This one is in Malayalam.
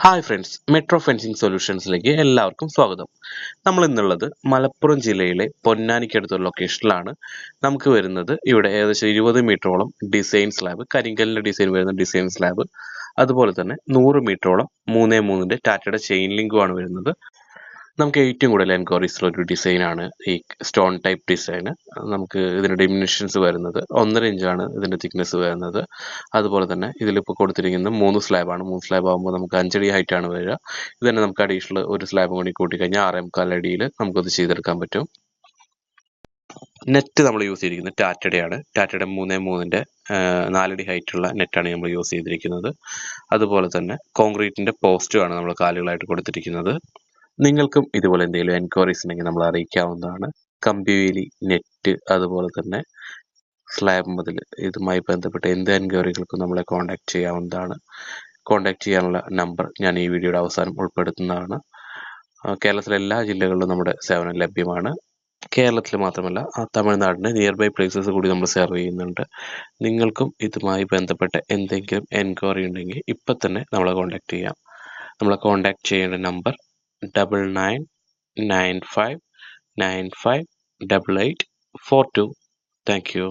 ഹായ് ഫ്രണ്ട്സ്, മെട്രോ ഫെൻസിംഗ് സൊല്യൂഷൻസിലേക്ക് എല്ലാവർക്കും സ്വാഗതം. നമ്മൾ ഇന്നുള്ളത് മലപ്പുറം ജില്ലയിലെ പൊന്നാനിക്കടുത്തുള്ള ലൊക്കേഷനിലാണ്. നമുക്ക് വരുന്നത് ഇവിടെ ഏകദേശം 20 മീറ്ററോളം ഡിസൈൻ സ്ലാബ്, കരിങ്കല്ലിൻ്റെ ഡിസൈൻ വരുന്ന ഡിസൈൻ സ്ലാബ്, അതുപോലെ തന്നെ 100 മീറ്ററോളം 3x3 ടാറ്റയുടെ ചെയിൻ ലിങ്കുമാണ് വരുന്നത്. നമുക്ക് ഏറ്റവും കൂടുതൽ എൻക്വയറീസ് ഉള്ള ഒരു ഡിസൈനാണ് ഈ സ്റ്റോൺ ടൈപ്പ് ഡിസൈൻ. നമുക്ക് ഇതിൻ്റെ ഡിമിനിഷൻസ് വരുന്നത് 1.5 ഇഞ്ചാണ് ഇതിൻ്റെ തിക്നെസ് വരുന്നത്. അതുപോലെ തന്നെ ഇതിലിപ്പോൾ കൊടുത്തിരിക്കുന്നത് 3 സ്ലാബാണ്. 3 സ്ലാബ് ആകുമ്പോൾ നമുക്ക് 5 അടി ഹൈറ്റാണ് വരിക. ഇത് തന്നെ നമുക്ക് അഡീഷണൽ ഒരു സ്ലാബ് കൂടി കൂട്ടിക്കഴിഞ്ഞാൽ 6.25 അടിയിൽ നമുക്കത് ചെയ്തെടുക്കാൻ പറ്റും. നെറ്റ് നമ്മൾ യൂസ് ചെയ്തിരിക്കുന്നത് ടാറ്റയുടെ 3x3 4 ഹൈറ്റുള്ള നെറ്റാണ് നമ്മൾ യൂസ് ചെയ്തിരിക്കുന്നത്. അതുപോലെ തന്നെ കോൺക്രീറ്റിൻ്റെ പോസ്റ്റുമാണ് നമ്മൾ കാലുകളായിട്ട് കൊടുത്തിരിക്കുന്നത്. നിങ്ങൾക്കും ഇതുപോലെ എന്തെങ്കിലും എൻക്വയറീസ് ഉണ്ടെങ്കിൽ നമ്മൾ അറിയിക്കാവുന്നതാണ്. കമ്പിവേലി, നെറ്റ്, അതുപോലെ തന്നെ സ്ലാബ് മതിൽ, ഇതുമായി ബന്ധപ്പെട്ട എന്ത് എൻക്വയറികൾക്കും നമ്മളെ കോൺടാക്ട് ചെയ്യാവുന്നതാണ്. കോൺടാക്ട് ചെയ്യാനുള്ള നമ്പർ ഞാൻ ഈ വീഡിയോയുടെ അവസാനം ഉൾപ്പെടുത്തുന്നതാണ്. കേരളത്തിലെ എല്ലാ ജില്ലകളിലും നമ്മുടെ സേവനം ലഭ്യമാണ്. കേരളത്തിൽ മാത്രമല്ല, തമിഴ്നാടിന് നിയർ ബൈ പ്ലേസസ് കൂടി നമ്മൾ സെർവ് ചെയ്യുന്നുണ്ട്. നിങ്ങൾക്കും ഇതുമായി ബന്ധപ്പെട്ട എന്തെങ്കിലും എൻക്വയറി ഉണ്ടെങ്കിൽ ഇപ്പം തന്നെ നമ്മളെ കോൺടാക്ട് ചെയ്യാം. നമ്മളെ കോൺടാക്ട് ചെയ്യേണ്ട നമ്പർ 9995958842. Thank you.